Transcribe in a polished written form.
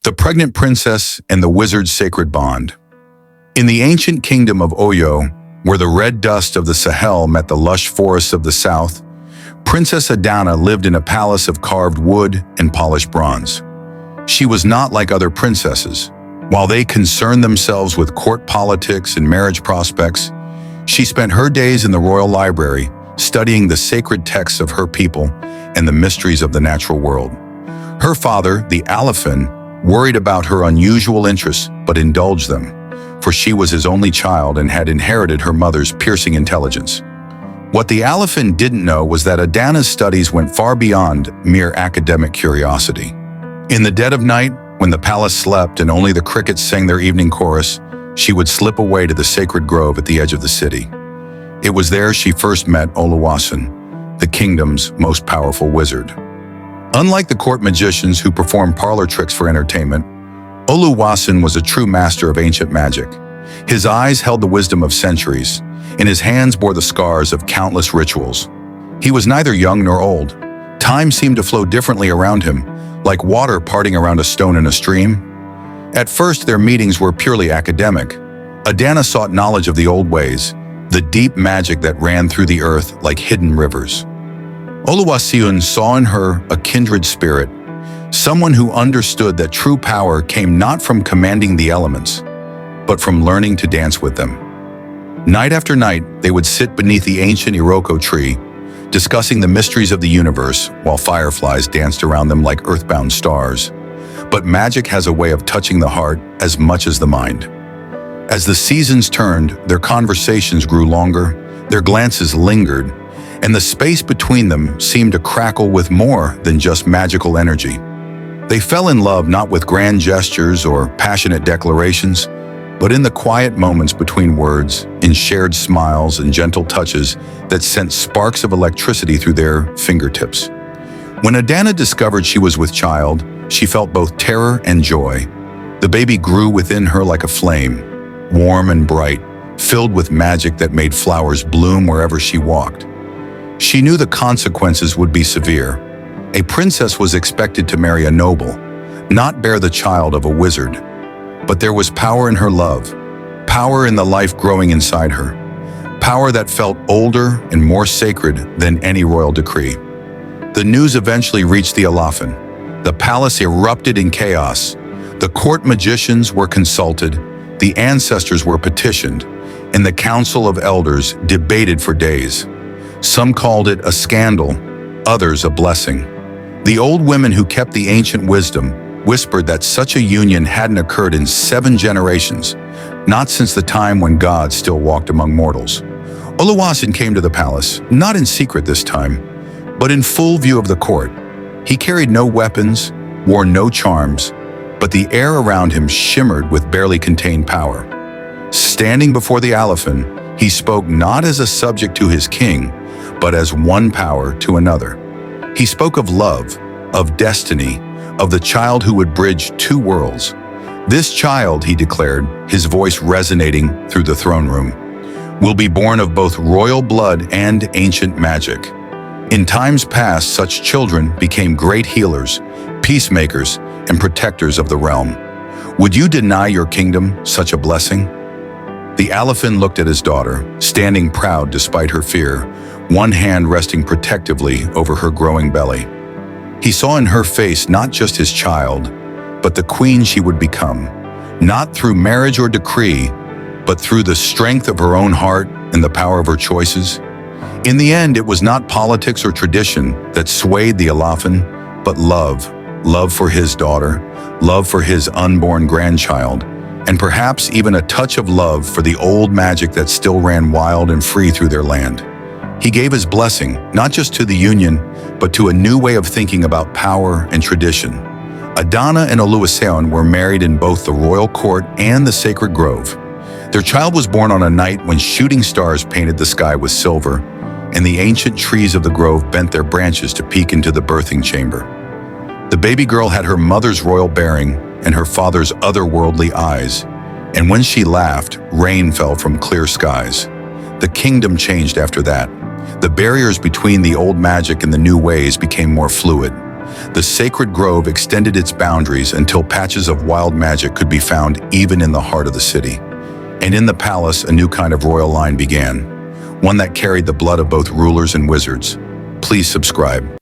The Pregnant Princess and the Wizard's Sacred Bond. In the ancient kingdom of Oyo, where the red dust of the Sahel met the lush forests of the south, Princess Adana lived in a palace of carved wood and polished bronze. She was not like other princesses. While they concerned themselves with court politics and marriage prospects, she spent her days in the royal library, studying the sacred texts of her people and the mysteries of the natural world. Her father, the Elephant, worried about her unusual interests but indulged them, for she was his only child and had inherited her mother's piercing intelligence. What the Elephant didn't know was that Adana's studies went far beyond mere academic curiosity. In the dead of night, when the palace slept and only the crickets sang their evening chorus, she would slip away to the sacred grove at the edge of the city. It was there she first met Oluwaseun, the kingdom's most powerful wizard. Unlike the court magicians who performed parlor tricks for entertainment, Oluwaseun was a true master of ancient magic. His eyes held the wisdom of centuries, and his hands bore the scars of countless rituals. He was neither young nor old. Time seemed to flow differently around him, like water parting around a stone in a stream. At first, their meetings were purely academic. Adana sought knowledge of the old ways, the deep magic that ran through the earth like hidden rivers. Oluwaseun saw in her a kindred spirit, someone who understood that true power came not from commanding the elements, but from learning to dance with them. Night after night, they would sit beneath the ancient Iroko tree, discussing the mysteries of the universe while fireflies danced around them like earthbound stars. But magic has a way of touching the heart as much as the mind. As the seasons turned, their conversations grew longer, their glances lingered, and the space between them seemed to crackle with more than just magical energy. They fell in love not with grand gestures or passionate declarations, but in the quiet moments between words, in shared smiles and gentle touches that sent sparks of electricity through their fingertips. When Adana discovered she was with child, she felt both terror and joy. The baby grew within her like a flame, warm and bright, filled with magic that made flowers bloom wherever she walked. She knew the consequences would be severe. A princess was expected to marry a noble, not bear the child of a wizard. But there was power in her love, power in the life growing inside her, power that felt older and more sacred than any royal decree. The news eventually reached the Elephant. The palace erupted in chaos. The court magicians were consulted, the ancestors were petitioned, and the council of elders debated for days. Some called it a scandal, others a blessing. The old women who kept the ancient wisdom whispered that such a union hadn't occurred in 7 generations, not since the time when God still walked among mortals. Oluwaseun came to the palace, not in secret this time, but in full view of the court. He carried no weapons, wore no charms, but the air around him shimmered with barely contained power. Standing before the Elephant, he spoke not as a subject to his king, but as one power to another. He spoke of love, of destiny, of the child who would bridge 2 worlds. This child, he declared, his voice resonating through the throne room, will be born of both royal blood and ancient magic. In times past, such children became great healers, peacemakers, and protectors of the realm. Would you deny your kingdom such a blessing? The Elephant looked at his daughter, standing proud despite her fear, one hand resting protectively over her growing belly. He saw in her face not just his child, but the queen she would become, not through marriage or decree, but through the strength of her own heart and the power of her choices. In the end, it was not politics or tradition that swayed the Elephant, but love. Love for his daughter, love for his unborn grandchild, and perhaps even a touch of love for the old magic that still ran wild and free through their land. He gave his blessing, not just to the union, but to a new way of thinking about power and tradition. Adana and Oluwaseun were married in both the royal court and the sacred grove. Their child was born on a night when shooting stars painted the sky with silver, and the ancient trees of the grove bent their branches to peek into the birthing chamber. The baby girl had her mother's royal bearing and her father's otherworldly eyes, and when she laughed, rain fell from clear skies. The kingdom changed after that. The barriers between the old magic and the new ways became more fluid. The sacred grove extended its boundaries until patches of wild magic could be found even in the heart of the city. And in the palace, a new kind of royal line began, one that carried the blood of both rulers and wizards. Please subscribe.